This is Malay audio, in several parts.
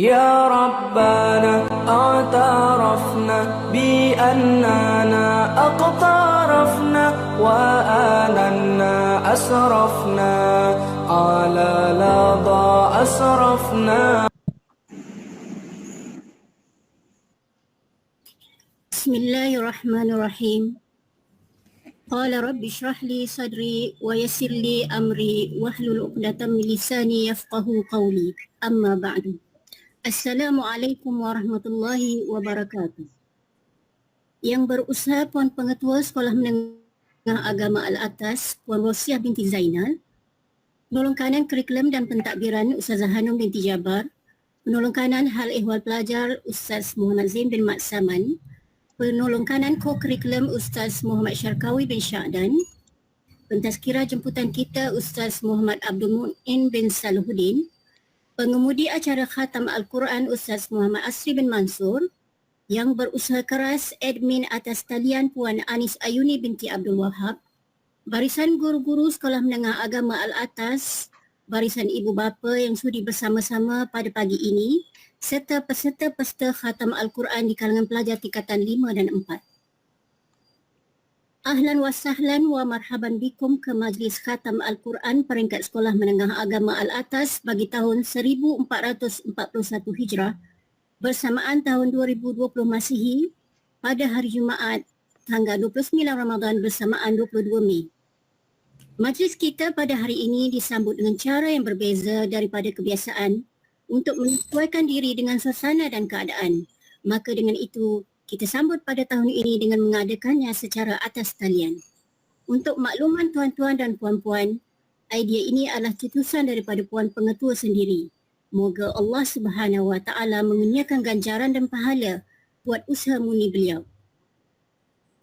يا ربنا اعترفنا بأننا أقترفنا وآننا أسرفنا على لظى أسرفنا. بسم الله الرحمن الرحيم. قال رب اشرح لي صدري ويسر لي أمري واحلل عقدة من لساني يفقهوا قولي. أما بعد. Assalamualaikum warahmatullahi wabarakatuh. Yang berusaha Puan Pengetua Sekolah Menengah Agama Al-Atas, Puan Rosiah binti Zainal, penolong kanan kurikulum dan pentadbiran Ustazah Hanum binti Jabar, penolong kanan hal ehwal pelajar Ustaz Muhammad Zain bin Mat Saman, penolong kanan ko-kurikulum Ustaz Muhammad Syarkawi bin Syahdan, pentazkirah jemputan kita Ustaz Muhammad Abdul Mu'in bin Salahuddin, pengemudi acara Khatam Al-Quran Ustaz Muhammad Asri bin Mansur, yang berusaha keras admin atas talian Puan Anis Ayuni binti Abdul Wahab, barisan guru-guru Sekolah Menengah Agama Al-Atas, barisan ibu bapa yang sudi bersama-sama pada pagi ini, serta peserta-peserta Khatam Al-Quran di kalangan pelajar tingkatan 5 dan 4. Ahlan wa sahlan wa marhaban bikum ke Majlis Khatam Al-Quran peringkat Sekolah Menengah Agama Al-Atas bagi tahun 1441 Hijrah bersamaan tahun 2020 Masihi pada hari Jumaat tanggal 29 Ramadan bersamaan 22 Mei. Majlis kita pada hari ini disambut dengan cara yang berbeza daripada kebiasaan untuk menyesuaikan diri dengan suasana dan keadaan. Maka dengan itu, kita sambut pada tahun ini dengan mengadakannya secara atas talian. Untuk makluman tuan-tuan dan puan-puan, idea ini adalah cetusan daripada Puan Pengetua sendiri. Moga Allah Subhanahu Wa Taala mengurniakan ganjaran dan pahala buat usaha murni beliau.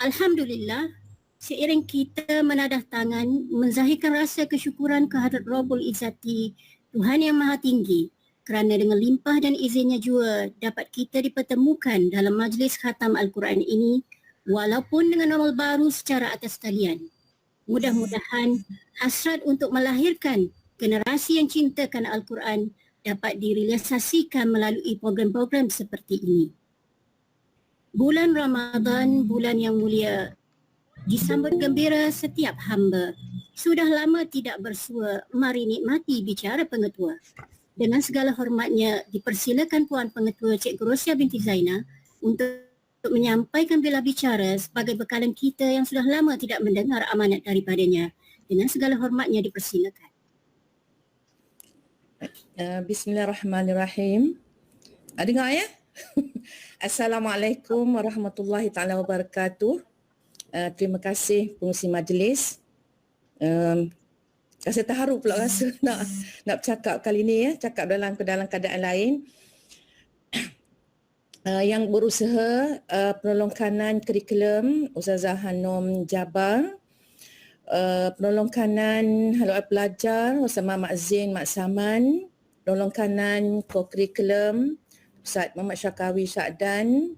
Alhamdulillah, seiring kita menadah tangan menzahirkan rasa kesyukuran kehadrat Rabbul Izzati, Tuhan yang Maha Tinggi, kerana dengan limpah dan izinnya jua dapat kita dipertemukan dalam majlis khatam Al-Quran ini walaupun dengan amal baru secara atas talian. Mudah-mudahan hasrat untuk melahirkan generasi yang cintakan Al-Quran dapat direalisasikan melalui program-program seperti ini. Bulan Ramadan, bulan yang mulia, disambut gembira setiap hamba. Sudah lama tidak bersua, mari nikmati bicara Pengetua. Dengan segala hormatnya, dipersilakan Puan Pengetua Cikgu Rosiah binti Zainal untuk menyampaikan bela bicara sebagai bekalan kita yang sudah lama tidak mendengar amanat daripadanya. Dengan segala hormatnya, dipersilakan. Bismillahirrahmanirrahim. Dengar ya? Assalamualaikum warahmatullahi taala wabarakatuh. Terima kasih pengurusi majlis. Rasa terharu pula rasa nak bercakap kali ni ya, cakap dalam keadaan lain. Yang berusaha penolong kanan kurikulum Ustazah Hanum Jabar, penolong kanan halal pelajar Ustaz Muhammad Zain Mat Saman, penolong kanan ko-kurikulum Ustaz Muhammad Syarkawi Syahdan,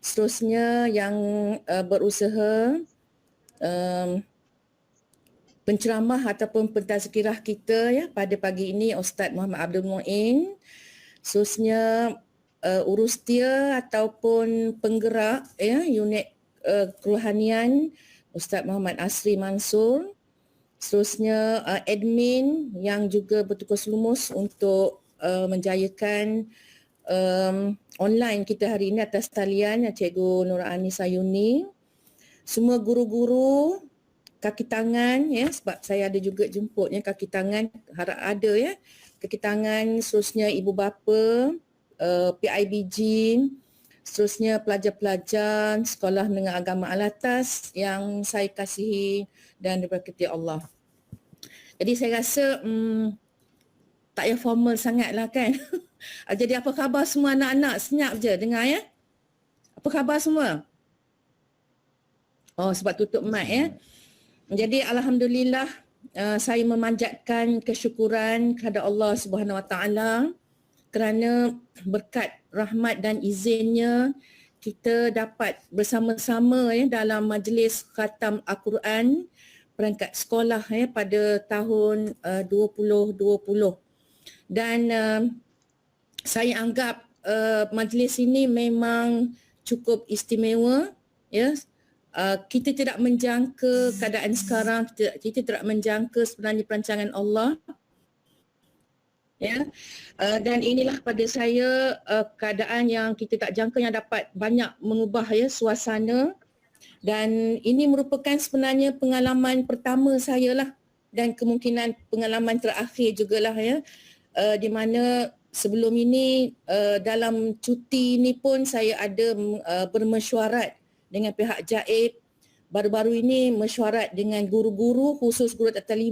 seterusnya yang berusaha penceramah ataupun pentazkirah kita ya pada pagi ini Ustaz Muhammad Abdul Mu'in, seterusnya urustia ataupun penggerak ya unit kerohanian Ustaz Muhammad Asri Mansur, seterusnya admin yang juga bertugas lumus untuk menjayakan online kita hari ini atas talian Cikgu Nur Anis Ayuni, semua guru-guru kaki tangan ya, sebab saya ada juga jemputnya kaki tangan, harap ada ya kaki tangan, seterusnya ibu bapa, PIBG, seterusnya pelajar-pelajar Sekolah Menengah Agama Al-Atas yang saya kasihi dan diberkati Allah. Jadi saya rasa tak payah formal sangatlah kan. Jadi apa khabar semua anak-anak? Senyap je dengar ya. Apa khabar semua? Oh, sebab tutup mic ya. Jadi alhamdulillah saya memanjatkan kesyukuran kepada Allah Subhanahu Wa Taala kerana berkat rahmat dan izinnya kita dapat bersama-sama ya dalam majlis khatam Al-Quran peringkat sekolah ya pada tahun 2020. Dan saya anggap majlis ini memang cukup istimewa, ya. Kita tidak menjangka keadaan sekarang, kita tidak menjangka sebenarnya perancangan Allah, ya. Dan inilah pada saya keadaan yang kita tak jangka yang dapat banyak mengubah, ya, suasana. Dan ini merupakan sebenarnya pengalaman pertama saya lah, dan kemungkinan pengalaman terakhir jugalah, ya, di mana sebelum ini dalam cuti ini pun saya ada bermesyuarat dengan pihak JAIB. Baru-baru ini mesyuarat dengan guru-guru, khusus guru Tata 5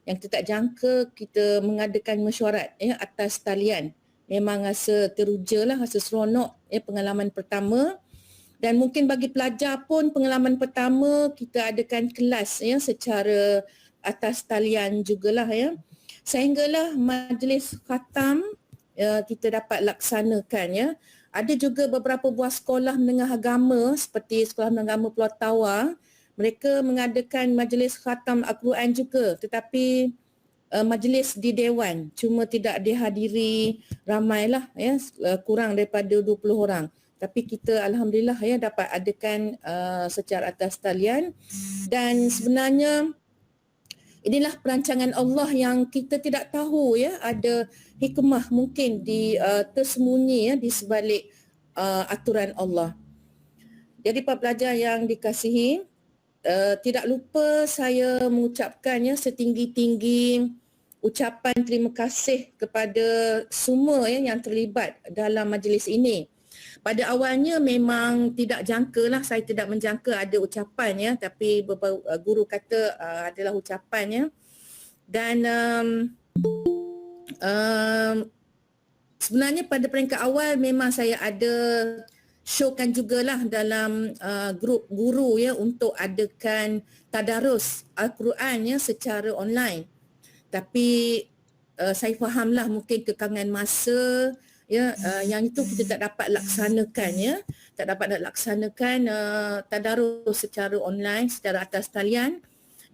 yang kita tak jangka kita mengadakan mesyuarat, ya, atas talian. Memang rasa teruja lah, rasa seronok, ya, pengalaman pertama. Dan mungkin bagi pelajar pun pengalaman pertama kita adakan kelas, ya, secara atas talian jugalah, ya. Sehinggalah majlis khatam kita dapat laksanakan, ya. Ada juga beberapa buah sekolah menengah agama seperti Sekolah Menengah Agama Pulau Tawar, mereka mengadakan majlis khatam Al-Quran juga, tetapi majlis di Dewan, cuma tidak dihadiri ramailah, ya, kurang daripada 20 orang. Tapi kita alhamdulillah, ya, dapat adakan secara atas talian. Dan sebenarnya inilah perancangan Allah yang kita tidak tahu, ya, ada hikmah mungkin di tersembunyi, ya, di sebalik aturan Allah. Jadi para pelajar yang dikasihi, tidak lupa saya mengucapkannya setinggi-tinggi ucapan terima kasih kepada semua, ya, yang terlibat dalam majlis ini. Pada awalnya memang tidak jangka lah, saya tidak menjangka ada ucapan, ya, tapi beberapa guru kata adalah ucapan, ya. Dan sebenarnya pada peringkat awal memang saya ada showkan jugalah dalam grup guru, ya, untuk adakan tadarus Al-Quran, ya, secara online. Tapi saya fahamlah mungkin kekangan masa, ya, yang itu kita tak dapat laksanakan, ya, tak dapat nak laksanakan tadarus secara online, secara atas talian.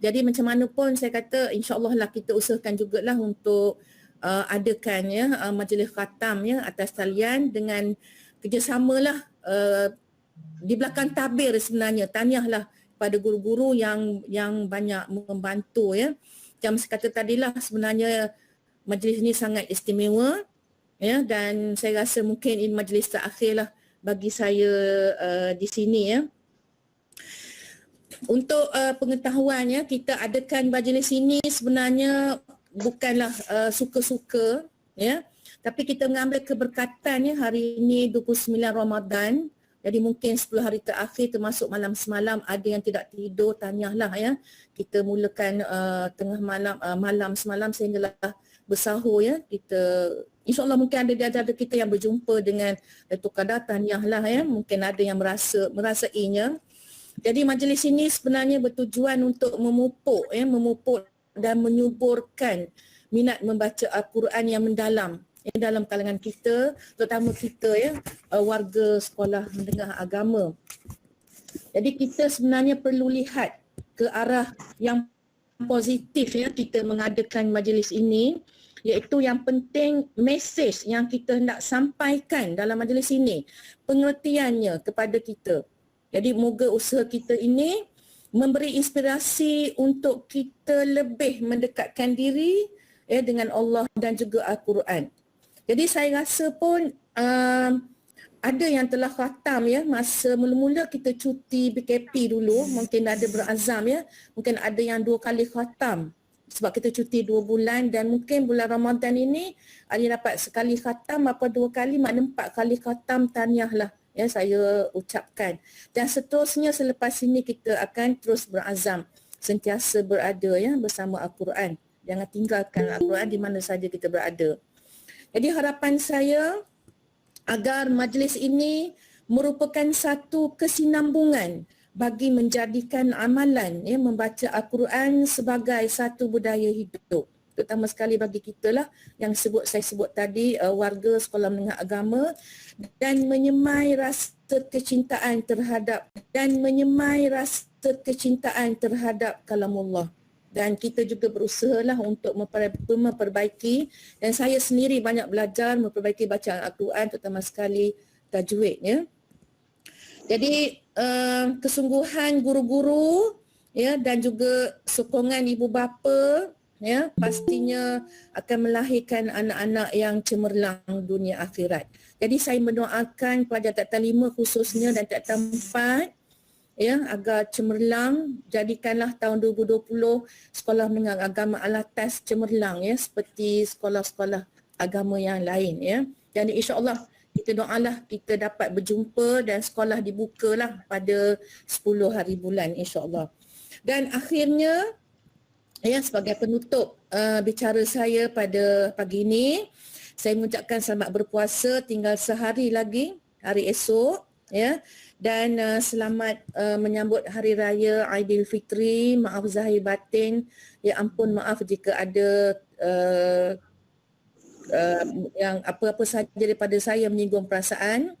Jadi macam mana pun saya kata insya-Allah lah kita usahakan jugalah untuk adakan, ya, majlis khatam, ya, atas talian dengan kerjasamalah di belakang tabir. Sebenarnya tahniahlah pada guru-guru yang banyak membantu, ya. Macam saya kata tadilah, sebenarnya majlis ini sangat istimewa, ya, dan saya rasa mungkin ini majlis terakhir lah bagi saya di sini, ya. Untuk pengetahuan, ya, kita adakan majlis ini sebenarnya bukanlah suka-suka, ya, tapi kita mengambil keberkatan, ya. Hari ini 29 Ramadan, jadi mungkin 10 hari terakhir termasuk malam semalam ada yang tidak tidur, tahniahlah, ya. Kita mulakan tengah malam semalam sehinggalah bersahur, ya. Kita insya-Allah mungkin ada di antara kita yang berjumpa dengan Datuk Kadar, tahniahlah, ya. Mungkin ada yang merasainya. Jadi majlis ini sebenarnya bertujuan untuk memupuk, ya, memupuk dan menyuburkan minat membaca Al-Quran yang mendalam, ya, dalam kalangan kita, terutama kita, ya, warga sekolah menengah agama. Jadi kita sebenarnya perlu lihat ke arah yang positif, ya, kita mengadakan majlis ini, iaitu yang penting mesej yang kita hendak sampaikan dalam majlis ini, pengertiannya kepada kita. Jadi moga usaha kita ini memberi inspirasi untuk kita lebih mendekatkan diri, ya, dengan Allah dan juga Al-Quran. Jadi saya rasa pun ada yang telah khatam, ya, masa mula-mula kita cuti PKP dulu, mungkin ada berazam, ya, mungkin ada yang 2 kali khatam sebab kita cuti 2 bulan, dan mungkin bulan Ramadan ini ada yang dapat sekali khatam apa 2 kali, maknanya 4 kali khatam, tahniahlah, ya, saya ucapkan. Dan seterusnya selepas ini kita akan terus berazam sentiasa berada, ya, bersama Al-Quran. Jangan tinggalkan Al-Quran di mana saja kita berada. Jadi harapan saya agar majlis ini merupakan satu kesinambungan bagi menjadikan amalan, ya, membaca Al-Quran sebagai satu budaya hidup. Terutama sekali bagi kita lah yang saya sebut tadi, warga sekolah menengah agama, dan menyemai rasa kecintaan terhadap kalamullah. dan kita juga berusahalah untuk memperbaiki, dan saya sendiri banyak belajar memperbaiki bacaan Al-Quran, terutama sekali tajwid, ya. Jadi kesungguhan guru-guru, ya, dan juga sokongan ibu bapa, ya, pastinya akan melahirkan anak-anak yang cemerlang dunia akhirat. Jadi saya mendoakan pelajar Tingkatan 5 khususnya dan Tingkatan 4, ya, agar cemerlang. Jadikanlah tahun 2020 sekolah menengah agama alatas cemerlang, ya, seperti sekolah-sekolah agama yang lain, ya. Dan insya-Allah kita doalah kita dapat berjumpa dan sekolah dibukalah pada 10 hari bulan, insya-Allah. Dan akhirnya, ya, sebagai penutup bicara saya pada pagi ini, saya mengucapkan selamat berpuasa, tinggal sehari lagi, hari esok, ya. Dan selamat menyambut Hari Raya Aidilfitri. Maaf zahir batin, ya ampun, maaf jika ada yang apa-apa saja daripada saya menyinggung perasaan.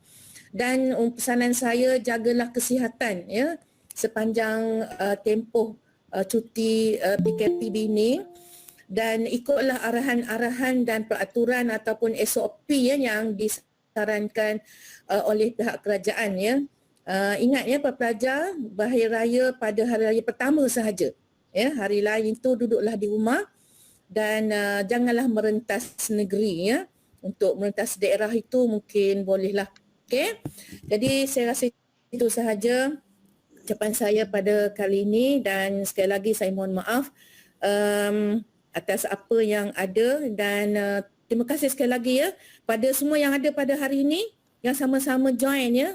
Dan pesanan saya, jagalah kesihatan, ya, sepanjang tempoh cuti PKP ini, dan ikutlah arahan-arahan dan peraturan ataupun SOP, ya, yang disarankan oleh pihak kerajaan, ya. Ingat, ya, para pelajar, Hari Raya pada hari raya pertama sahaja, ya, hari lain itu duduklah di rumah dan janganlah merentas negeri, ya. Untuk merentas daerah itu mungkin bolehlah. Okey. Jadi saya rasa itu sahaja ucapan saya pada kali ini, dan sekali lagi saya mohon maaf atas apa yang ada, dan terima kasih sekali lagi, ya, pada semua yang ada pada hari ini yang sama-sama join, ya,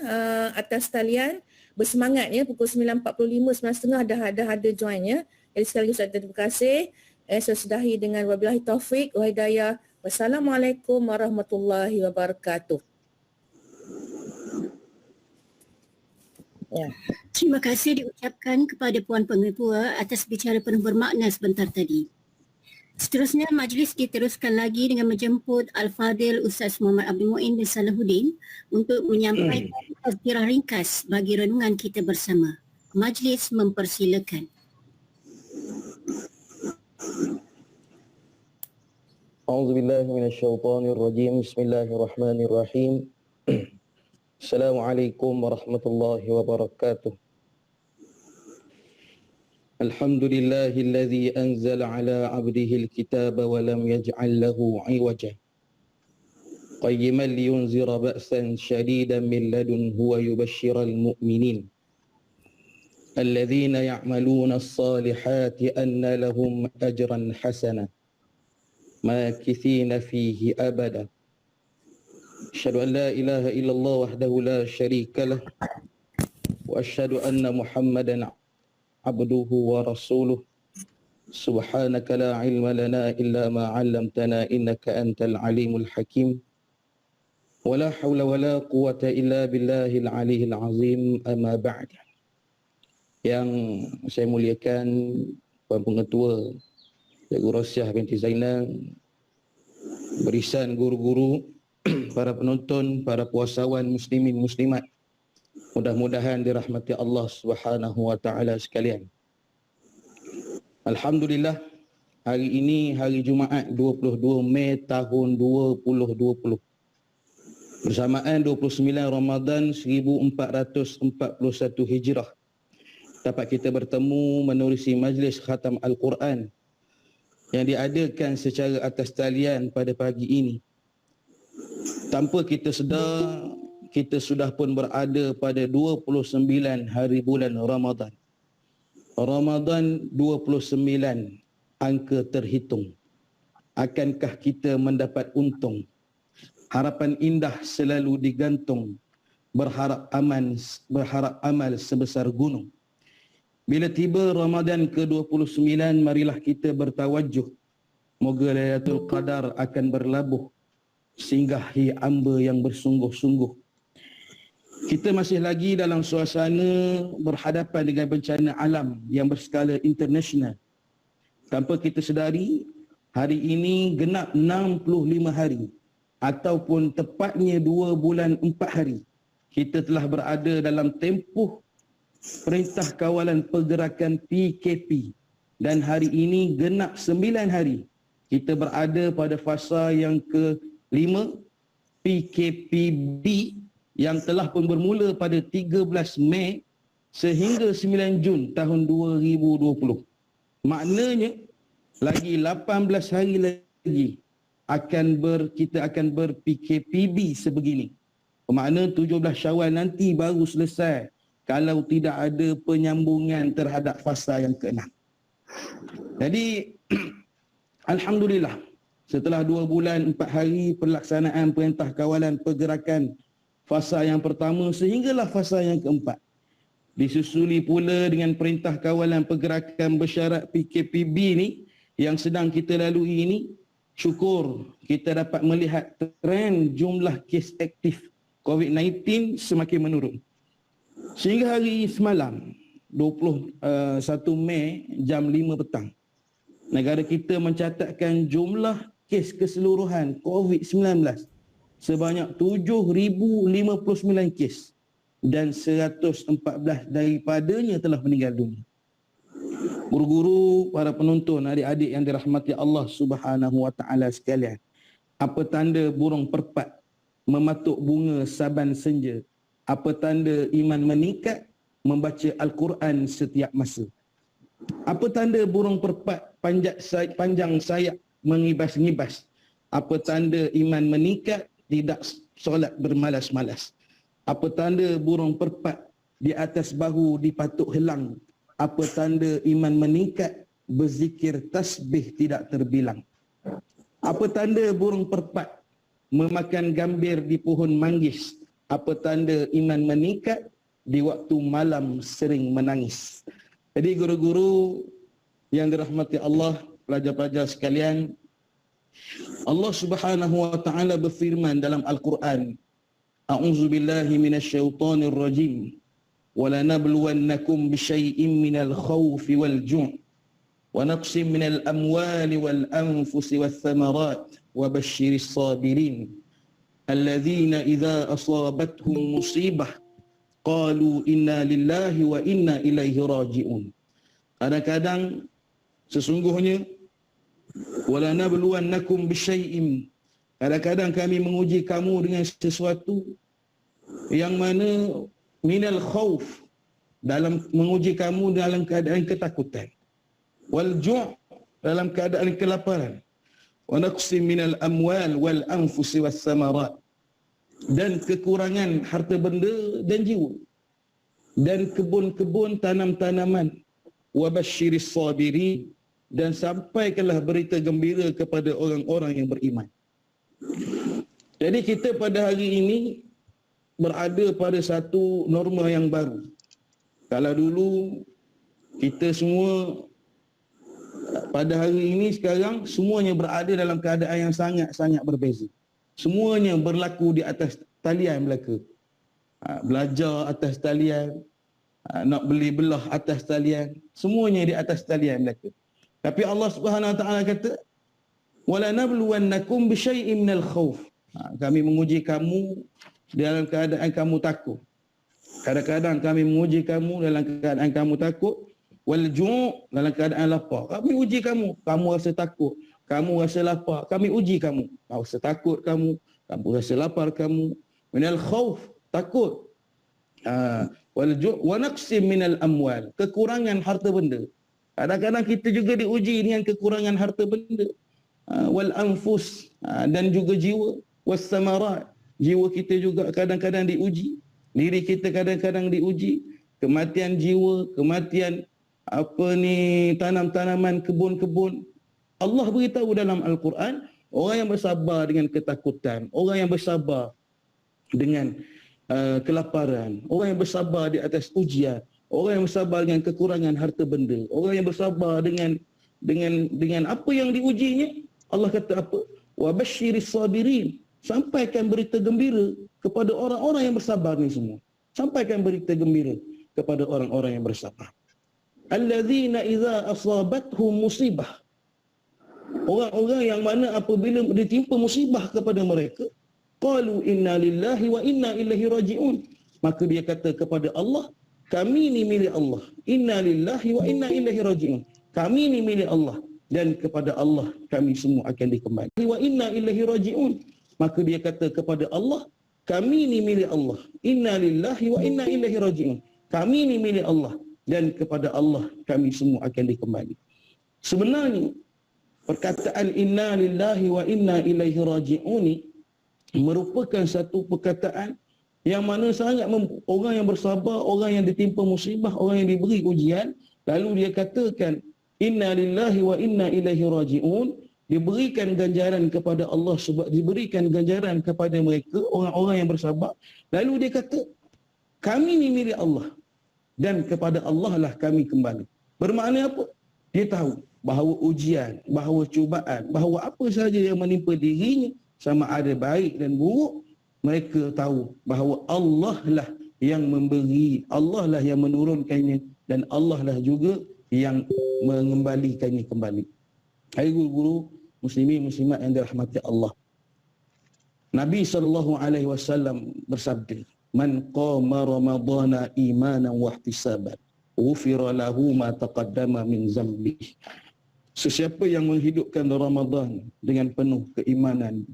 atas talian, bersemangat, ya, pukul 9.45, 9.30 dah ada join, ya. Jadi sekali lagi saya terima kasih. Saya sudahi dengan wabillahi taufik wa hidayah. Wassalamualaikum warahmatullahi wabarakatuh. Ya. Terima kasih diucapkan kepada Puan Pengetua atas bicara penuh bermakna sebentar tadi. Seterusnya, majlis diteruskan lagi dengan menjemput Al-Fadhil Ustaz Muhammad Abdul Muin bin Salahuddin untuk menyampaikan tazkirah ringkas bagi renungan kita bersama. Majlis mempersilakan. A'udzubillahi minasyaitonirrajim. Bismillahirrahmanirrahim. Assalamualaikum warahmatullahi wabarakatuh. Alhamdulillahilladzi anzala ala 'abdihi al-kitaba wa lam yaj'al lahu 'iwaja. Qayyiman liyunzira ba'san shadidan min ladunhu wa yubashshiral mu'minin. Alladzina ya'maluna as-salihati anna lahum ajran hasana. Makithina fihi abada. Asyhadu an la ilaha illallah wahdahu la syarika lah. Wa asyhadu anna Muhammadan abduhu wa rasuluh. Subhanaka la ilma lana illa ma 'allamtana innaka antal alimul hakim. Wa la hawla wa la quwwata illa billahil aliyil azim, amma ba'd. Yang saya muliakan Puan Pengetua Cikgu Rosiah binti Zainal, barisan guru-guru, para penonton, para puasawan muslimin muslimat, mudah-mudahan dirahmati Allah Subhanahu wa taala sekalian. Alhamdulillah, hari ini hari Jumaat 22 Mei tahun 2020. Bersamaan 29 Ramadan 1441 Hijrah, dapat kita bertemu menerusi majlis khatam Al-Quran yang diadakan secara atas talian pada pagi ini. Tanpa kita sedar, kita sudah pun berada pada 29 hari bulan Ramadan. Ramadan 29, angka terhitung. Akankah kita mendapat untung? Harapan indah selalu digantung, berharap amal sebesar gunung. Bila tiba Ramadan ke-29, marilah kita bertawajuh. Moga Lailatul Qadar akan berlabuh, singgahi amba yang bersungguh-sungguh. Kita masih lagi dalam suasana berhadapan dengan bencana alam yang berskala internasional. Tanpa kita sedari, hari ini genap 65 hari ataupun tepatnya 2 bulan 4 hari. Kita telah berada dalam tempoh Perintah Kawalan Pergerakan PKP dan hari ini genap 9 hari. Kita berada pada fasa yang ke-5 PKPB yang telah pun bermula pada 13 Mei sehingga 9 Jun tahun 2020. Maknanya lagi 18 hari lagi kita akan ber-PKPB sebegini. Bermakna 17 Syawal nanti baru selesai kalau tidak ada penyambungan terhadap fasa yang ke-6. Jadi alhamdulillah, setelah 2 bulan 4 hari pelaksanaan Perintah Kawalan Pergerakan fasa yang pertama sehinggalah fasa yang keempat, disusuli pula dengan Perintah Kawalan Pergerakan Bersyarat PKPB ni yang sedang kita lalui ini. Syukur kita dapat melihat trend jumlah kes aktif COVID-19 semakin menurun. Sehingga hari semalam 21 Mei jam 5 petang, negara kita mencatatkan jumlah kes keseluruhan COVID-19 sebanyak 7,059 kes dan 114 daripadanya telah meninggal dunia. Guru-guru, para penonton, adik-adik yang dirahmati Allah Subhanahu wa taala sekalian, apa tanda burung perpat mematuk bunga saban senja? Apa tanda iman meningkat membaca Al-Quran setiap masa? Apa tanda burung perpat panjang sayap mengibas-ngibas? Apa tanda iman meningkat tidak solat bermalas-malas? Apa tanda burung perpat di atas bahu dipatuk helang? Apa tanda iman meningkat berzikir tasbih tidak terbilang? Apa tanda burung perpat memakan gambir di pohon manggis? Apa tanda iman meningkat di waktu malam sering menangis? Jadi guru-guru yang dirahmati Allah, pelajar-pelajar sekalian, Allah Subhanahu wa taala berfirman dalam Al-Quran, A'udzubillahi minasyaitonir rajim. وَلَنَبْلُوَنَّكُمْ بِشَيْءٍ مِّنَ الْخَوْفِ وَالْجُوعِ وَنَقْصٍ مِّنَ الْأَمْوَالِ وَالْأَنفُسِ وَالثَّمَرَاتِ وَبَشِّرِ الصَّابِرِينَ الَّذِينَ إِذَا أَصَابَتْهُمْ مُصِيبَةٌ قَالُوا إِنَّا لِلَّهِ وَإِنَّا إِلَيْهِ رَاجِعُونَ. Kadang-kadang sesungguhnya وَلَنَبْلُوَنَّكُمْ بِشَيْءٍ, kadang-kadang kami menguji kamu dengan sesuatu yang mana minal khauf, dalam menguji kamu dalam keadaan ketakutan, wal ju' dalam keadaan kelaparan, wa naqsim minal amwal wal anfusi was samarat, dan kekurangan harta benda dan jiwa, dan kebun-kebun tanam-tanaman, wa basyiris sabirin, dan sampaikanlah berita gembira kepada orang-orang yang beriman. Jadi kita pada hari ini berada pada satu norma yang baru. Kalau dulu kita semua pada hari ini, sekarang semuanya berada dalam keadaan yang sangat-sangat berbeza. Semuanya berlaku di atas talian belaka. Belajar atas talian, nak beli belah atas talian, semuanya di atas talian belaka. Tapi Allah Subhanahu wa taala kata, "Wala nabluwannakum bisyai'in minal khauf." Kami menguji kamu dalam keadaan kamu takut. Kadang-kadang kami menguji kamu dalam keadaan kamu takut. Wal ju' dalam keadaan lapar. Kami uji kamu. Kamu rasa takut, kamu rasa lapar, kami uji kamu. Kamu rasa takut kamu rasa lapar kamu. Minal khauf, takut. Wal ju' wa naqsim minal amwal, kekurangan harta benda. Kadang-kadang kita juga diuji dengan kekurangan harta benda. Wal anfus, dan juga jiwa. Was samarat, jiwa kita juga kadang-kadang diuji, diri kita kadang-kadang diuji, kematian jiwa, kematian tanam-tanaman, kebun-kebun. Allah beritahu dalam Al-Quran, orang yang bersabar dengan ketakutan, orang yang bersabar dengan kelaparan, orang yang bersabar di atas ujian, orang yang bersabar dengan kekurangan harta benda, orang yang bersabar dengan apa yang diujinya, Allah kata apa? Wa basyiris sabirin, sampaikan berita gembira kepada orang-orang yang bersabar ni semua. Sampaikan berita gembira kepada orang-orang yang bersabar. Alladzina idza asabathum musibah, orang-orang yang mana apabila ditimpa musibah kepada mereka, qalu inna lillahi wa inna ilaihi raji'un, maka dia kata kepada Allah, kami ni milik Allah, inna lillahi wa inna ilaihi raji'un, Kami ni milik Allah dan kepada Allah kami semua akan dikembali. Wa inna ilaihi raji'un. Maka dia kata kepada Allah, kami ni milik Allah. Inna lillahi wa inna ilaihi raji'un. Kami ni milik Allah dan kepada Allah kami semua akan dikembali. Sebenarnya perkataan inna lillahi wa inna ilaihi raji'un ni merupakan satu perkataan yang mana sangat orang yang bersabar, orang yang ditimpa musibah, orang yang diberi ujian, lalu dia katakan inna lillahi wa inna ilaihi raji'un, diberikan ganjaran kepada Allah, diberikan ganjaran kepada mereka orang-orang yang bersabar. Lalu dia kata kami ni milik Allah dan kepada Allah lah kami kembali. Bermakna apa? Dia tahu bahawa ujian, bahawa cubaan, bahawa apa sahaja yang menimpa dirinya, sama ada baik dan buruk, mereka tahu bahawa Allah lah yang memberi, Allah lah yang menurunkannya, dan Allah lah juga yang mengembalikannya kembali. Hai guru-guru, muslimin muslimat yang dirahmati Allah. Nabi SAW bersabda, man qama ramadhana imanan wa ihtisaban ghufira lahu ma taqaddama min zambihi. Sesiapa yang menghidupkan Ramadan dengan penuh keimanan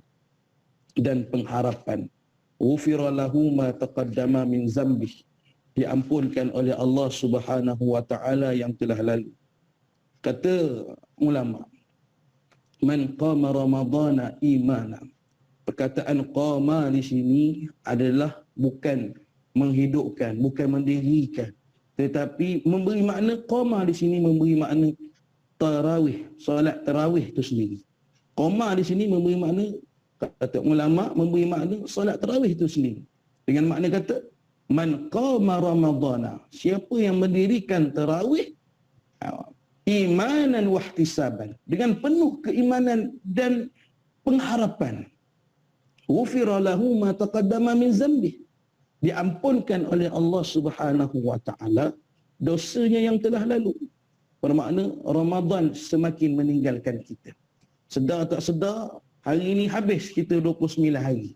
dan pengharapan, ghufira lahu ma taqaddama min zambihi, diampunkan oleh Allah Subhanahu wa taala yang telah lalu. Kata ulama, man qama ramadhana imanan. Perkataan qama di sini adalah bukan menghidupkan, bukan mendirikan, tetapi memberi makna. Qama di sini memberi makna tarawih, solat tarawih itu sendiri. Qama di sini memberi makna, kata ulama, memberi makna solat tarawih itu sendiri. Dengan makna kata man qama ramadhana, siapa yang mendirikan tarawih imanan wa ihtisaban, dengan penuh keimanan dan pengharapan, ghufira lahu ma taqaddama min zambi, diampunkan oleh Allah Subhanahu wa taala dosanya yang telah lalu. Bermakna Ramadan semakin meninggalkan kita. Sedar tak sedar, hari ini habis kita 29 hari.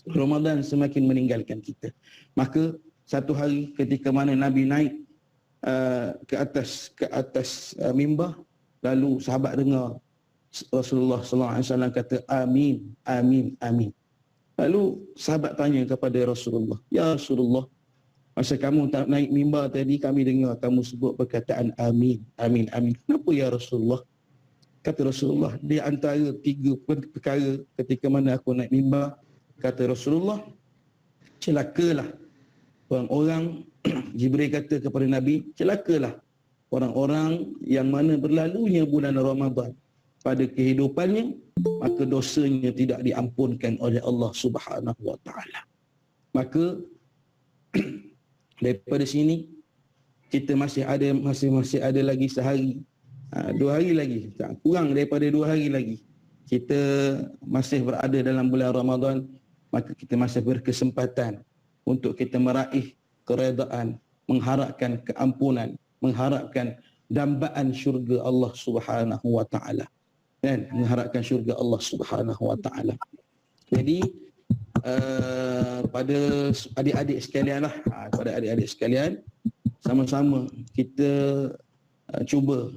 Ramadan semakin meninggalkan kita. Maka satu hari ketika mana Nabi naik ke atas mimbar, lalu sahabat dengar Rasulullah sallallahu alaihi wasallam kata amin, amin, amin. Lalu sahabat tanya kepada Rasulullah, ya Rasulullah, masa kamu tak naik mimbar tadi, kami dengar kamu sebut perkataan amin, amin, amin. Kenapa ya Rasulullah? Kata Rasulullah, di antara 3 perkara ketika mana aku naik mimbar, kata Rasulullah, celakalah orang-orang, Jibril kata kepada Nabi, celakalah orang-orang yang mana berlalunya bulan Ramadan pada kehidupannya, maka dosanya tidak diampunkan oleh Allah Subhanahu wa taala. Maka daripada sini kita masih ada lagi sehari, 2 hari lagi, kurang daripada 2 hari lagi kita masih berada dalam bulan Ramadan. Maka kita masih berkesempatan untuk kita meraih keredaan, mengharapkan keampunan, mengharapkan dambaan syurga Allah Subhanahu wa taala, dan mengharapkan syurga Allah Subhanahu wa taala. Jadi pada adik-adik sekalian lah, pada adik-adik sekalian, sama-sama kita cuba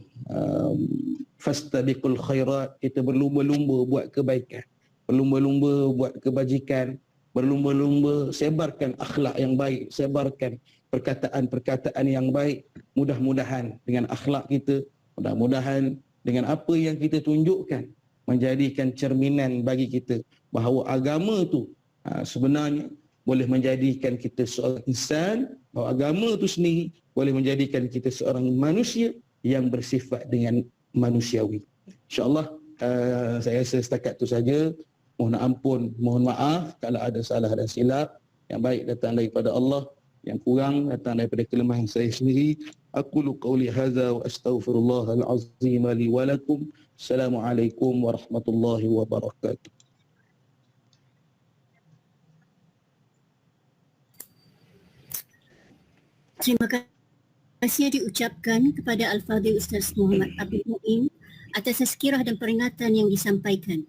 fastabiqul khairat, kita berlumba-lumba buat kebaikan, berlumba-lumba buat kebajikan, berlumba-lumba sebarkan akhlak yang baik, sebarkan perkataan-perkataan yang baik. Mudah-mudahan dengan akhlak kita, mudah-mudahan dengan apa yang kita tunjukkan, menjadikan cerminan bagi kita bahawa agama itu sebenarnya boleh menjadikan kita seorang insan, bahawa agama itu sendiri boleh menjadikan kita seorang manusia yang bersifat dengan manusiawi. InsyaAllah saya rasa setakat itu saja. Mohon ampun, mohon maaf kalau ada salah dan silap. Yang baik datang daripada Allah, yang kurang datang daripada kelemahan saya sendiri. Aqulu qawli hadza wa astaghfirullahal azim li wa lakum. Assalamualaikum warahmatullahi wabarakatuh. Terima kasih diucapkan kepada Al-Fadhil Ustaz Muhammad Abdul Muin atas tazkirah dan peringatan yang disampaikan.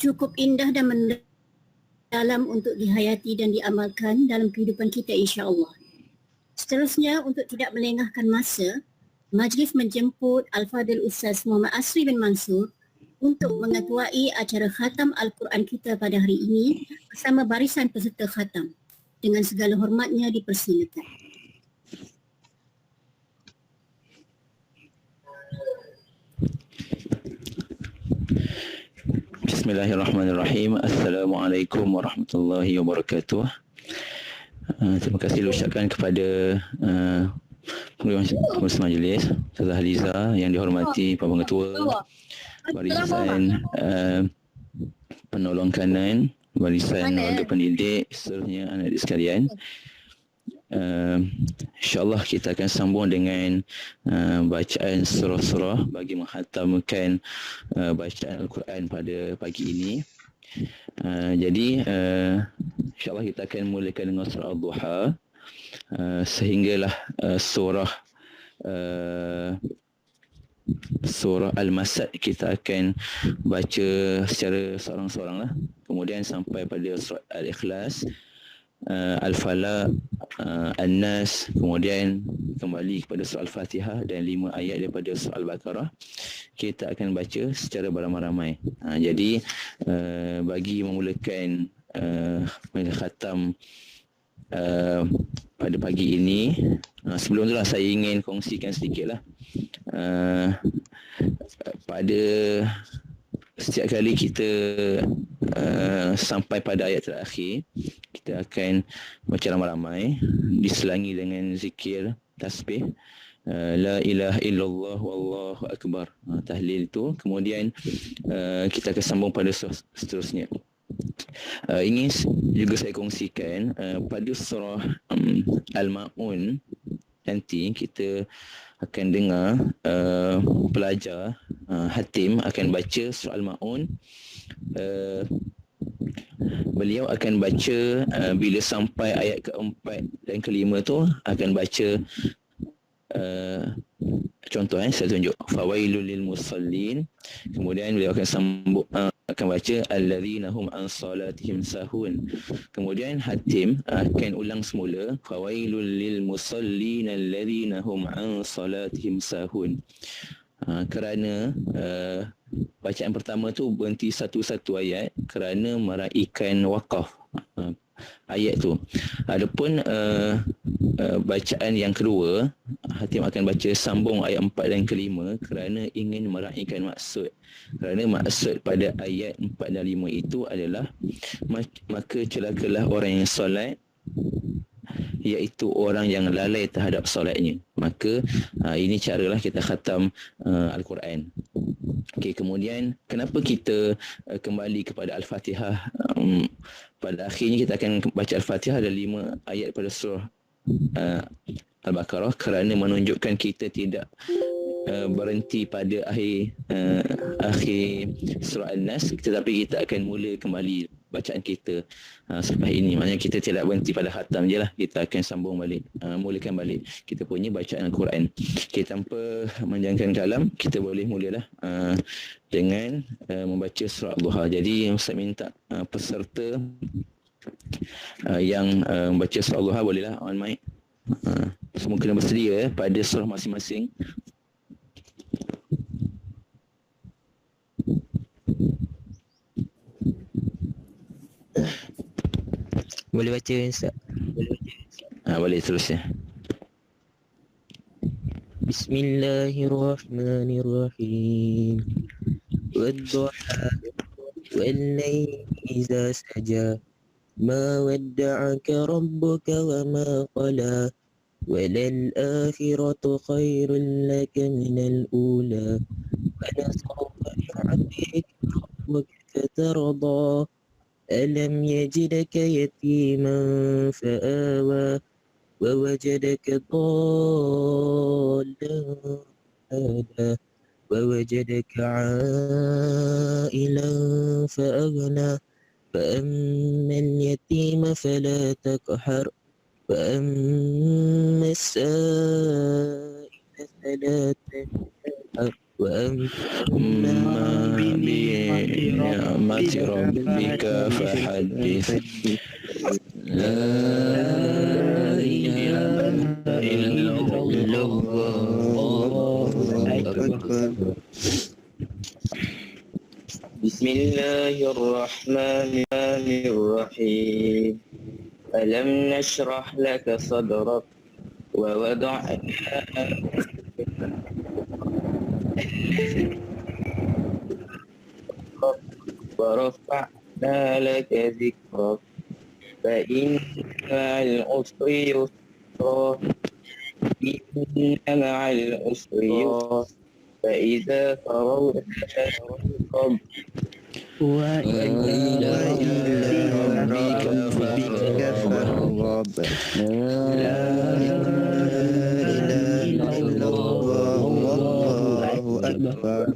Cukup indah dan mendalam untuk dihayati dan diamalkan dalam kehidupan kita, insya-Allah. Seterusnya, untuk tidak melengahkan masa, majlis menjemput Al-Fadhil Ustaz Muhammad Asri bin Mansur untuk mengetuai acara khatam Al-Quran kita pada hari ini bersama barisan peserta khatam. Dengan segala hormatnya dipersilakan. Bismillahirrahmanirrahim. Assalamualaikum warahmatullahi wabarakatuh. Terima kasih diucapkan kepada pengurus majlis, Ustazah Haliza yang dihormati Pak Pengetua, barisan penolong kanan, barisan warga pendidik, seterusnya anak-adik sekalian. InsyaAllah kita akan sambung dengan bacaan surah-surah bagi menghatamkan bacaan Al-Quran pada pagi ini. Jadi insyaAllah kita akan mulakan dengan surah Al-Duha sehinggalah surah Al-Masad kita akan baca secara seorang-seorang lah. Kemudian sampai pada surah Al-Ikhlas, Al-Falaq, An-Nas, kemudian kembali kepada surah Al-Fatihah dan 5 ayat daripada surah Al-Baqarah kita akan baca secara beramai-ramai. Jadi bagi memulakan khatam pada pagi ini, sebelum itulah saya ingin kongsikan sedikit lah. Pada setiap kali kita sampai pada ayat terakhir, kita akan baca ramai-ramai diselangi dengan zikir tasbih la ilaha illallah wallahu akbar, tahlil itu. Kemudian kita akan sambung pada seterusnya. Ingin juga saya kongsikan pada surah Al-Ma'un nanti kita akan dengar pelajar hatim akan baca surah Al-Ma'un. Beliau akan baca bila sampai ayat keempat dan kelima tu akan baca contoh saya tunjuk fawailul lil musallin. Kemudian beliau akan sambung akan baca alladzina hum an salatihim sahun. Kemudian hatim akan ulang semula fawailul lil musallin alladzina hum an salatihim sahun. Kerana bacaan pertama tu berhenti satu-satu ayat kerana meraihkan waqaf ayat tu. Adapun bacaan yang kedua, hatim akan baca sambung ayat 4 dan kelima kerana ingin meraihkan maksud. Kerana maksud pada ayat 4 dan 5 itu adalah maka celakalah orang yang solat, iaitu orang yang lalai terhadap solatnya. Maka ini caralah kita khatam Al-Quran. Okey, kemudian kenapa kita kembali kepada Al-Fatihah? Pada akhirnya kita akan baca Al-Fatihah ada 5 ayat pada surah Al-Baqarah kerana menunjukkan kita tidak berhenti pada akhir surah An-Nas, tetapi kita akan mula kembali bacaan kita selepas ini. Maknanya kita tidak berhenti pada khatam je lah, kita akan sambung balik, mulakan balik kita punya bacaan Al-Quran. Okay, tanpa menjangkan kalam, kita boleh mulalah dengan membaca surah Al-Duha. Jadi saya minta peserta yang membaca surah Al-Duha bolehlah on mic. Semua kena bersedia pada surah masing-masing. Boleh baca Ustaz? Boleh terusnya. Bismillahirrahmanirrahim. Wadduha wal-layli idza saja ma wadda'aka rabbuka wa ma qala walal akhiratu khairul laka minal ula wa nasawfa yu'tika rabbuka fatarda alam yajidaka yatiman fa'awa wa wajadaka dhallan hada wa wajadaka 'ailan fa'aghna فأما اليتيم فلا تقهر وأما السائل فلا تنهر وأما بنعمة ربك فحدث لا إله Bismillahirrahmanirrahim. Alam nashrah laka sadrak wa wada'na wa rafa'na laka dhikrak fa inna ma'al usri yusra inna ma'al usri yusra fa idza faragta fansab وإلى ربك فارغب لا إله إلا الله والله أكبر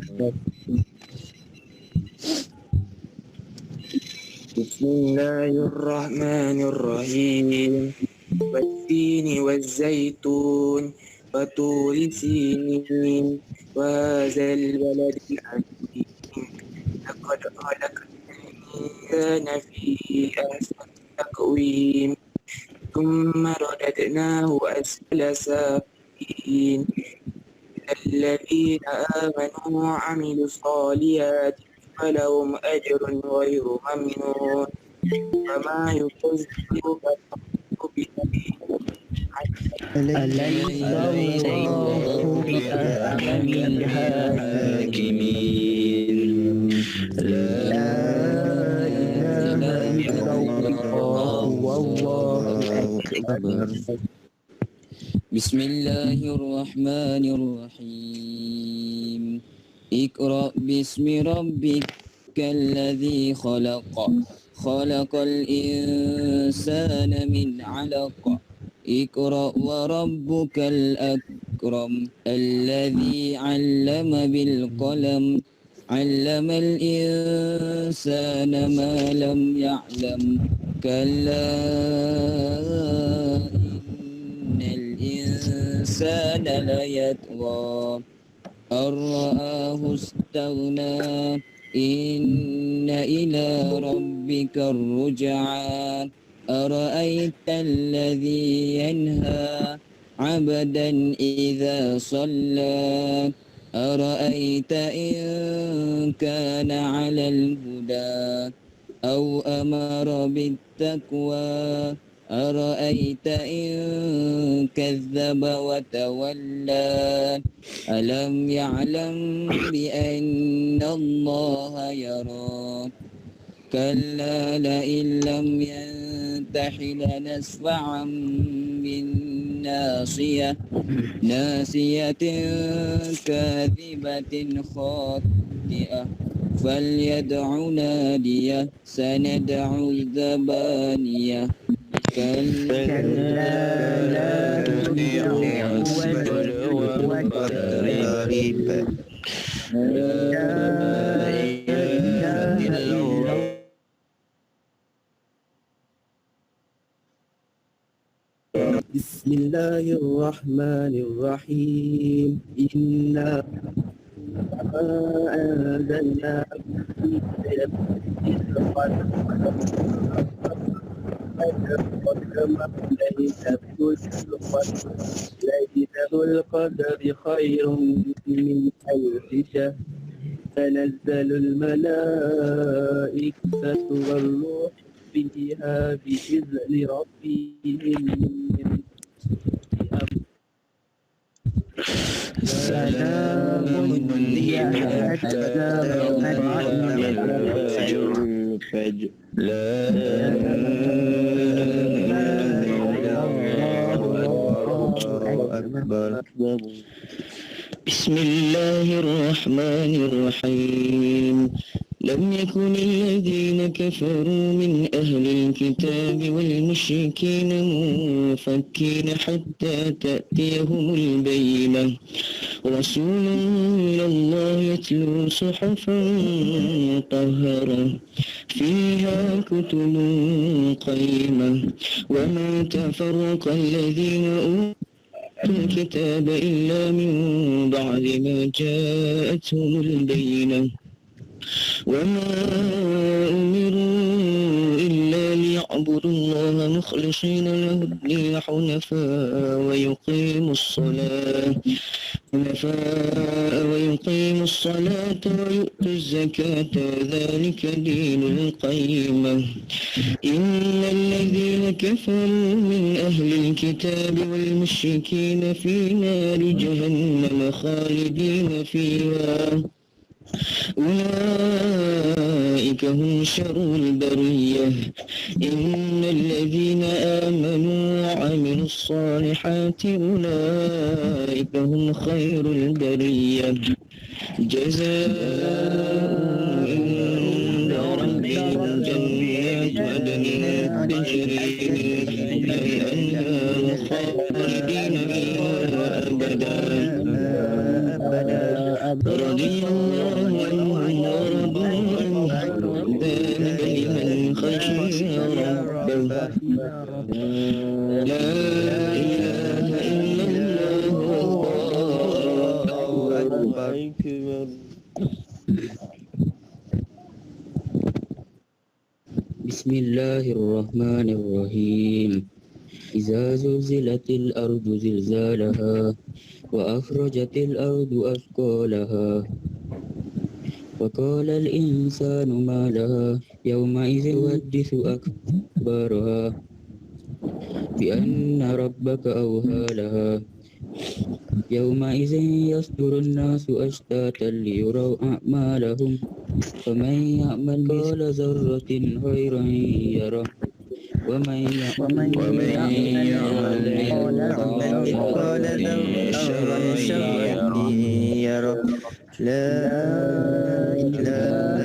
Bismillahirrahmanirrahim. والتين والزيتون وطور سينين وهذا البلد الأمين لقد خلقنا الإنسان في أحسن تقويم ثم رددناه أسفل سافلين الذين آمنوا وعملوا الصالحات فلهم أجر غير ممنون وما يكذبك أليس الله بأحكم الحاكمين لا إله إلا الله والله أكبر بسم الله الرحمن الرحيم اقرأ باسم ربك الذي خلق الإنسان من علق اقرأ وربك الأكرم الذي علم بالقلم علم الإنسان ما لم يعلم كلا إن الإنسان ليطغى أن رآه استغنى إن إلى ربك الرجعى أرأيت الذي ينهى عبدا إذا صلى أرأيت إن كان على الهدى أو أمر بالتقوى أرأيت إن كذب وتولى ألم يعلم بأن الله يرى كلا لئن لم ينته لنسفعا بالناصية ناسية كاذبة خاطئة فليدع ناديه سندع الزبانية كلا لا تطيعه واسجد واقترب لا إله إلا الله بسم الله الرحمن الرحيم إنا أنزلنا في ليلة القدر خير من ألف شهر تنزل الملائكة والروح فيها بإذن ربهم من سلام هي حتى مطلع الفجر لا أكبر بسم الله الرحمن الرحيم لم يكن الذين كفروا من أهل الكتاب والمشركين منفكين حتى تأتيهم البينة رسول من الله يتلو صحفا مطهرة فيها كتب قيمة وما تفرق الذين أوتوا الكتاب إلا من بعد ما جاءتهم البينة وما أمروا إلا ليعبدوا الله مخلصين له الدين حنفاء ويقيموا الصلاة ويؤتوا الزكاة ذلك دين القيمة إن الذين كفروا من أهل الكتاب والمشركين في نار جهنم خالدين فيها أولئك هم شر البرية إن الذين آمنوا وعملوا الصالحات أولئك هم خير البرية جزاء عند ربهم جنات عدن تجري من تحتها الأنهار خالدين فيها أبدا رضي الله عنهم ورضوا عنه ذلك لمن خشي ربه لا إله إلا الله أكبر. بسم الله الرحمن الرحيم إذا زلزلت الأرض زلزالها وأخرجت الأرض أثقالها وقال الإنسان ما لها يومئذ يحدث أخبارها بأن ربك أوحى لها يومئذ يصدر الناس أشتاتا ليروا أعمالهم فمن يعمل مثقال ذرة خيرا يره ومن يعمل مثقال ذرة شرا يره لا إله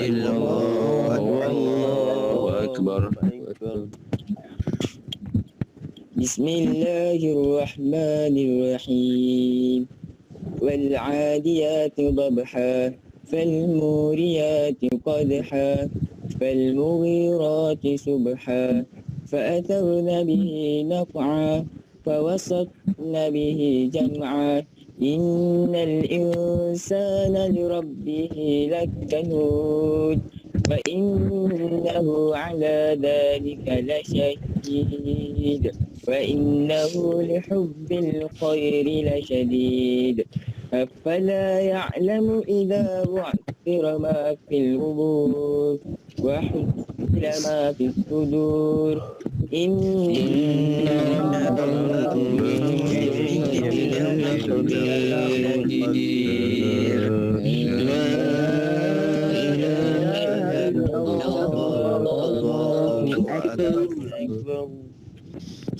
إلا الله والله أكبر. بسم الله الرحمن الرحيم والعاديات ضبحا فالموريات قدحا فالمغيرات سبحا فأثرن به نقعا فوسطن به جمعا إن الإنسان لربه لكنود وإنه على ذلك لشهيد وإنه لحب الخير لشديد أفلا يعلم إذا بعثر ما في القبور وحصل ما في الصدور إن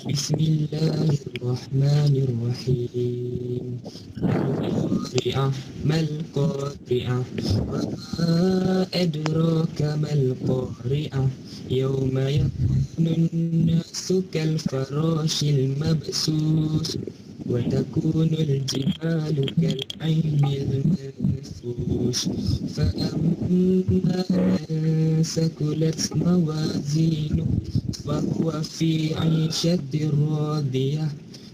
بسم الله الرحمن الرحيم القارعة ما القارعة وما أدراك ما القارعة يوم يكون الناس كالفراش المبثوث وتكون الجبال كالعين المنفوش فأما من ثقلت موازينه فهو في عيشة راضية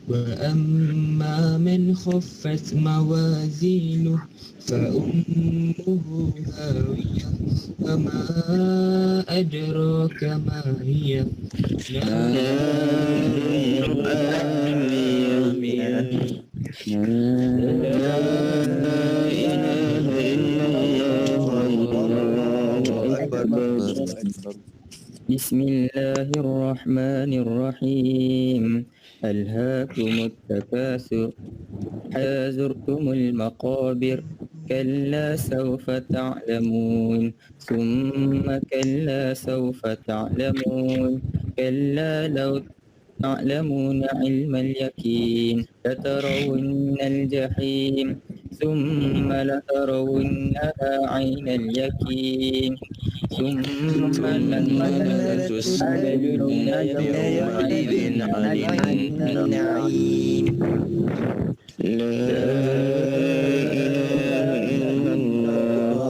وأما من خفت موازينه فأمه هاوية وما أدراك ما هي نار حامية لا إله إلا الله أكبر. بسم الله الرحمن الرحيم ألهاكم التكاثر حتى زرتم المقابر كلا سوف تعلمون ثم كلا سوف تعلمون كلا لو تعلمون علم اليقين لترون الجحيم ثم لترونها عين اليقين ثم لتسألن يومئذ عن النعيم لا إله إلا الله.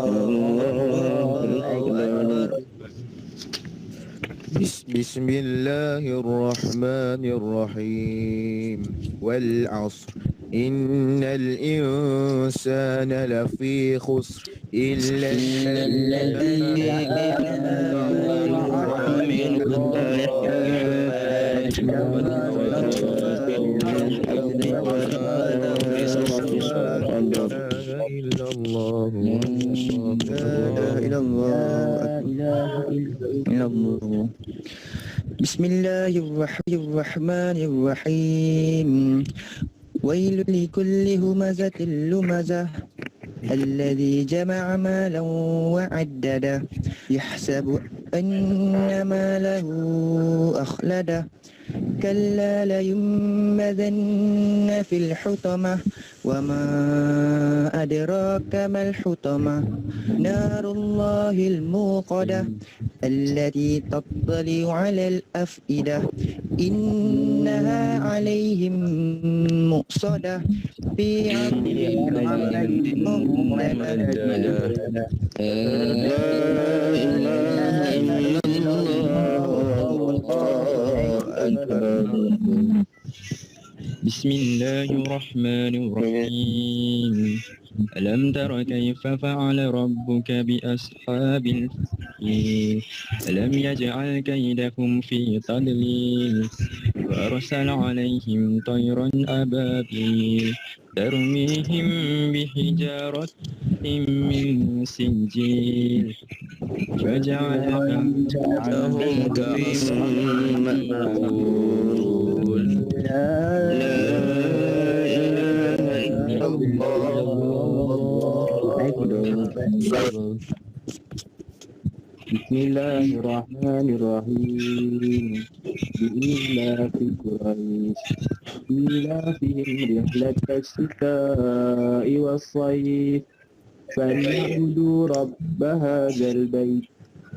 بسم الله الرحمن الرحيم والعصر إن الإنسان لفي خسر إلا الذين آمنوا وعملوا الصالحات إلا الله. بسم الله الرحمن الرحيم. ويل لكل همزة لمزة الذي جمع مالا وعدده يحسب أن ماله أخلده كلا لينبذن في الحطمة وما أدراك ما الحطمة نار الله الموقدة التي تطلع على الأفئدة إنها عليهم مؤصدة في عمد ممددة. بسم الله الرحمن الرحيم. ألم تر كيف فعل ربك بأصحاب الفيل ألم يجعل كيدهم في تضليل وأرسل عليهم طيرا أبابيل ترميهم بحجارة من سجيل فجعلهم كعصف مأكول. لا إله إلا الله. بسم الله الرحمن الرحيم. لإيلاف قريش إيلافهم رحلة الشتاء والصيف فليعبدوا رب هذا البيت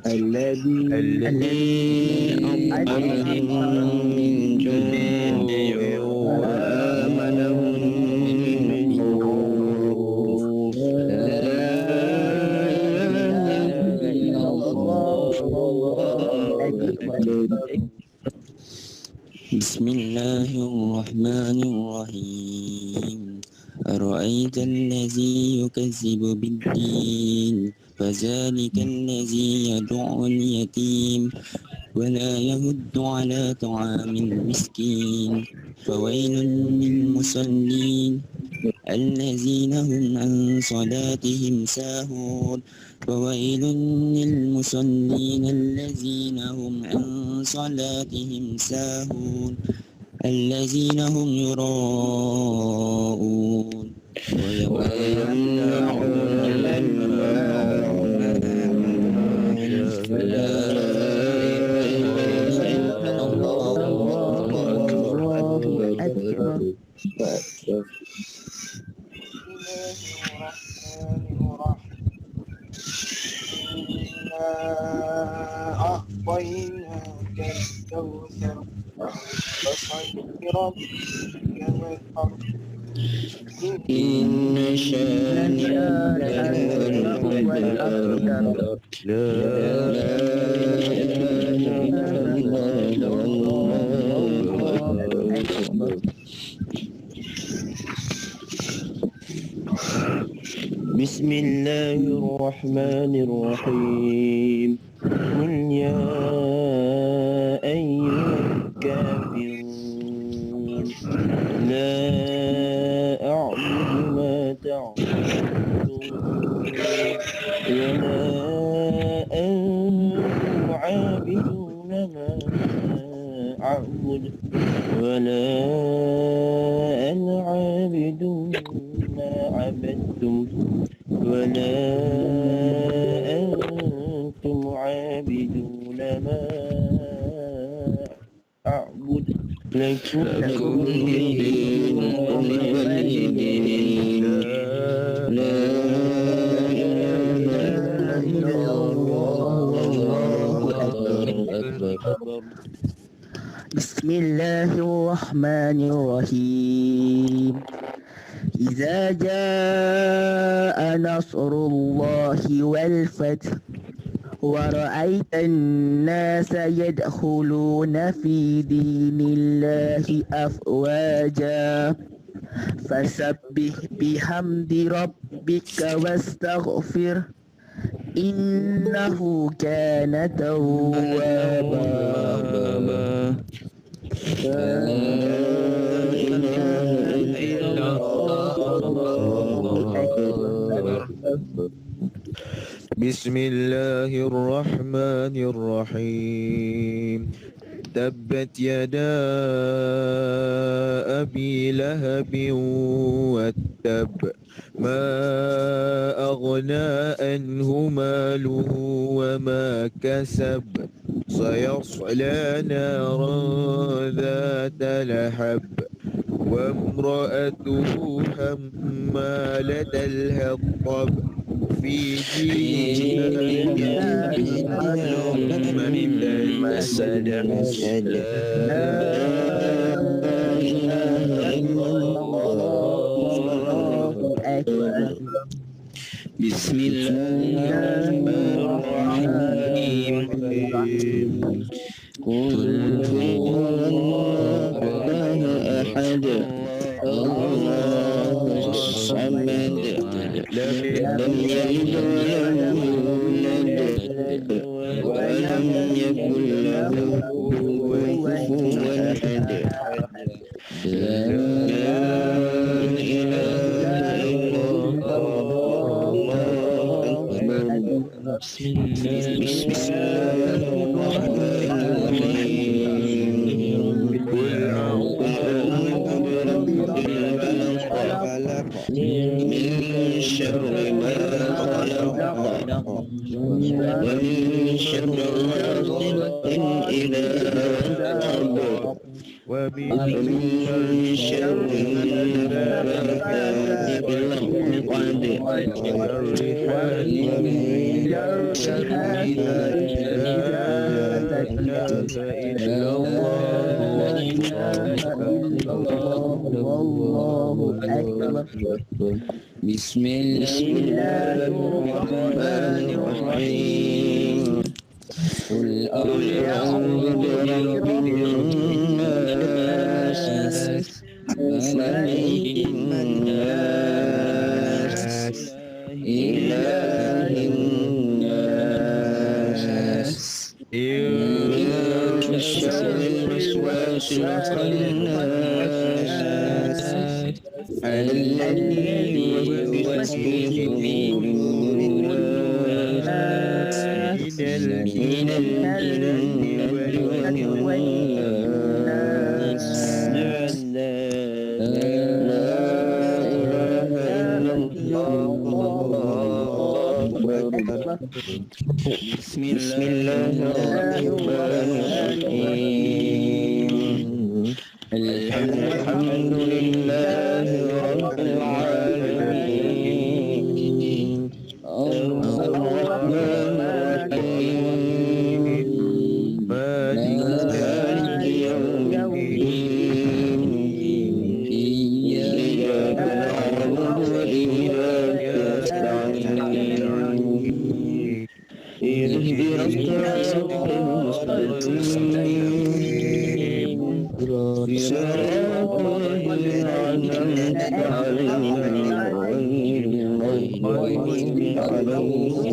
الذي أطعمهم من جوع وآمنهم من خوف. بسم الله الرحمن الرحيم. أرأيت الذي يكذب بالدين فذلك الذي يدعو اليتيم ولا يهد على طعام المسكين فويل للمصلين الذين هم عن صلاتهم ساهون فويل للمصلين الذين هم عن صلاتهم ساهون الذين هم يراءون ويمنعون الماعون. لا إله إلا الله أكبر. أعطيناك الكوثر فصل لربك وانحر إن شانئك هو الأبتر. لا إله إلا الله أكبر. بسم الله الرحمن الرحيم. قل يا أيها الكافرون لا أعبد ما تعبدون ولا أنتم عابدون ما أعبد ولا أنا عابد ما عبدتم ولا أنتم عابدون ما أعبد لكم دينكم ولي دين. لا إله إلا الله أكبر. بسم الله الرحمن الرحيم. إذا جاء نصر الله والفتح ورأيت الناس يدخلون في دين الله أفواجا فسبح بحمد ربك واستغفر إنه كان توابا. لا إله إلا الله أكبر. بسم الله الرحمن الرحيم تبت يدا أبي لهب وتب ما أغنى عنه ماله وما كسب سيصلى نارا ذات لهب وامرأته حمالة الحطب في جيدها من المسد لا إله إلا الله أكبر بسم الله الرحمن الرحيم قل هو الله أحد الله الصمد لم يلد ولم يولد ولم يكن له كفوا أحد لا إله إلا الله أكبر بسم الله الرحمن الرحيم قل أعوذ برب الفلق من شر ما خلق ومن شر غاسق إذا وقب ومن شر النفاثات في العقد بسم الله الرحمن الرحيم قل أعوذ برب الناس ملك الناس إله الناس من شر الوسواس الخناس الذي يوسوس في صدور الناس من الجنة والناس لا إله إلا الله أكبر بسم الله الرحمن الرحيم الحمد لله رب العالمين الرحمن الرحيم مالك يوم الدين إياك نعبد وإياك نستعين اهدنا الصراط المستقيم صراط الذين أنعمت عليهم غير المغضوب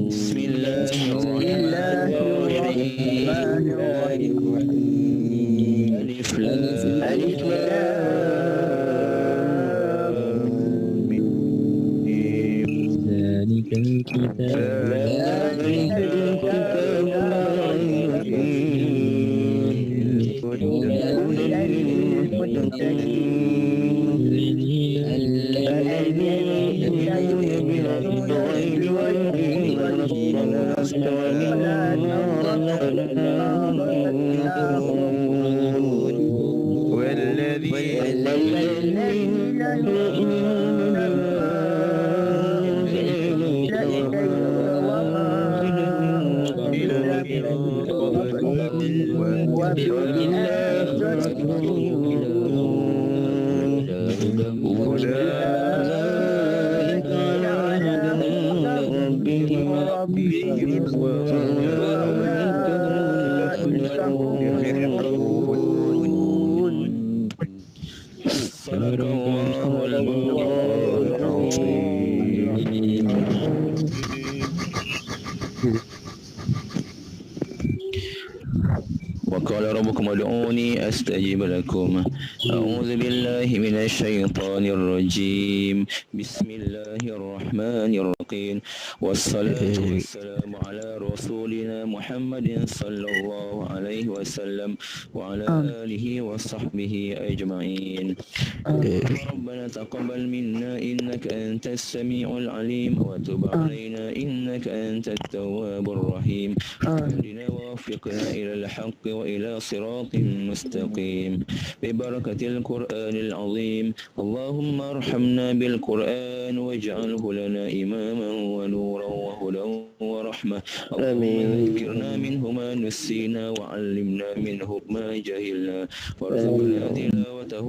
بسم الله الرحمن الرحيم ألف ذلك الكتاب لا ريب فيه هدى للمتقين الذين يؤمنون بالغيب ويقيمون الصلاة ومما رزقناهم والذين يؤمنون أولئك على هدى من ربهم وأولئك هم المفلحون صدق الله العظيم نستجب لكم. أعوذ بالله من الشيطان الرجيم. بسم الله الرحمن الرحيم. والصلاة والسلام على رسولنا محمد صلى الله عليه وسلم وعلى آله وصحبه أجمعين. ربنا تقبل منا إنك أنت السميع العليم وتب علينا إنك أنت التواب الرحيم. اهدنا ووفقنا إلى الحق وإلى صراط مستقيم ببركة القرآن العظيم. اللهم ارحمنا بالقرآن واجعله لنا إماما ونورا وهدى ورحمة. اللهم ذكرنا منه ما نسينا وعلمنا منه ما جهلنا وارزقنا تلاوته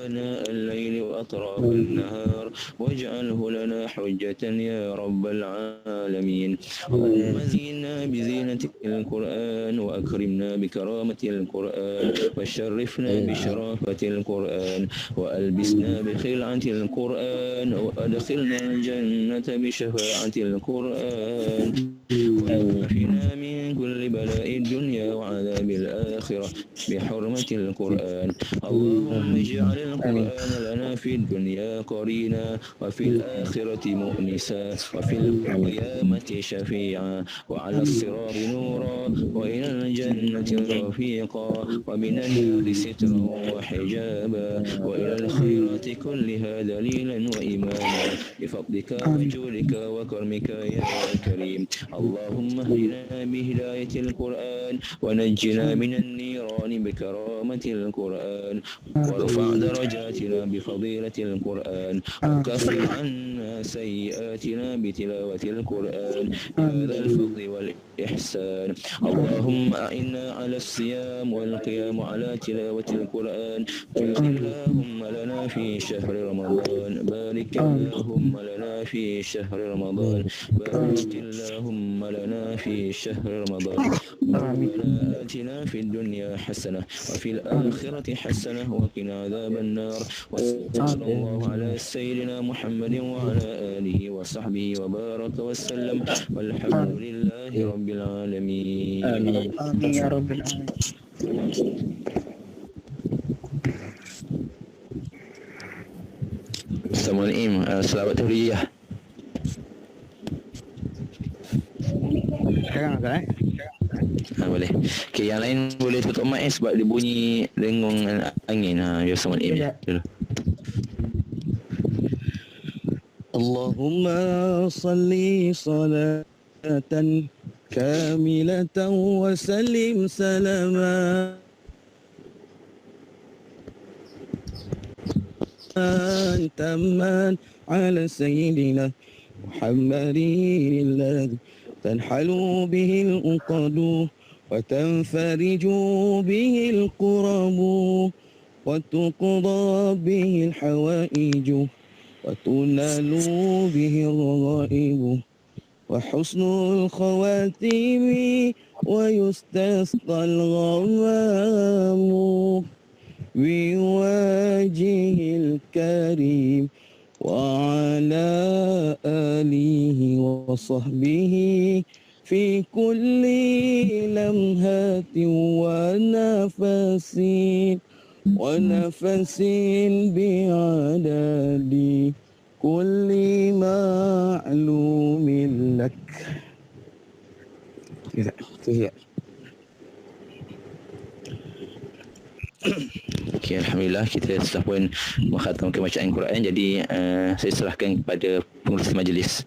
آناء الليل وأطراف النهار واجعله لنا حجة يا رب العالمين. اللهم زينا بزينة القرآن وأكرمنا بكرامة القرآن وشرفنا بشرافة القرآن وألبسنا بخلعة القرآن وأدخلنا الجنة بشفاعة القرآن وعافنا من كل بلاء الدنيا وعذاب الآخرة بحرمة القرآن. اللهم اجعل القرآن لنا في الدنيا قرينا وفي الآخرة مؤنسا وفي القيامة شفيعا وعلى الصراط نورا وإلى الجنة رفيقا ومن النار سترا وحجابا وإلى الخيرات كلها دليلا وإماما بفضلك وجودك وكرمك يا كريم. اللهم اهدنا بهداية القرآن ونجنا من النيران بكرامة القرآن وارفع درجاتنا بفضيلة القرآن وكفر عنا سيئاتنا بتلاوة القرآن بهذا الفضل والإحسان. اللهم أعنا على الصيام والقيام على تلاوة القرآن. بارك اللهم لنا في شهر رمضان. بارك اللهم لنا في شهر رمضان. بارك اللهم لنا في شهر رمضان. ربنا آتنا في الدنيا حسنة وفي الآخرة حسنة وقنا عذاب النار. وصلى الله على سيدنا محمد وعلى آله وصحبه وبارك وسلم والحمد لله رب العالمين. آمين يا رب العالمين. Assalamualaikum. Selawat Tahrijah. Sekarang tak Boleh. Okay, yang lain boleh tutup mic sebab dia bunyi dengung angin. Biar Assalamualaikum dulu. اللهم صل صلاة كاملة وسلم سلاما تاما على سيدنا محمد الذي تنحل به العقد وتنفرج به الكرب وتقضى به الحوائج وتنال به الرغائب وحسن الخواتيم ويستسقى الغمام بوجه الكريم وعلى آله وصحبه في كل لمحة ونفس بعدد كل معلوم لك. Okay, Alhamdulillah kita telah pun mengkhatamkan bacaan Quran. Jadi saya serahkan kepada pengurusi majlis.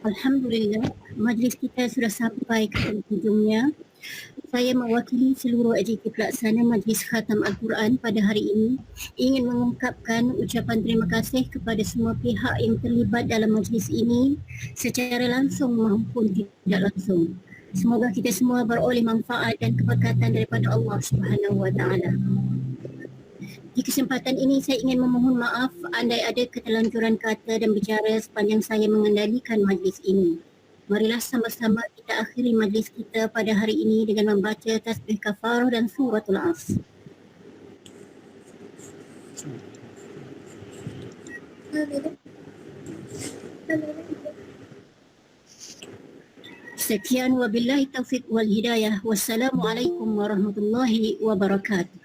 Alhamdulillah, majlis kita sudah sampai ke hujungnya. Saya mewakili seluruh AJK pelaksana Majlis Khatam Al-Quran pada hari ini ingin mengungkapkan ucapan terima kasih kepada semua pihak yang terlibat dalam majlis ini secara langsung maupun tidak langsung. Semoga kita semua beroleh manfaat dan keberkatan daripada Allah Subhanahu Wa Taala. Di kesempatan ini saya ingin memohon maaf andai ada keterlanjuran kata dan bicara sepanjang saya mengendalikan majlis ini. Marilah sama-sama kita akhiri majlis kita pada hari ini dengan membaca tasbih kafarah dan suratul As. Sekian wabillahi taufiq wal hidayah. Wassalamualaikum warahmatullahi wabarakatuh.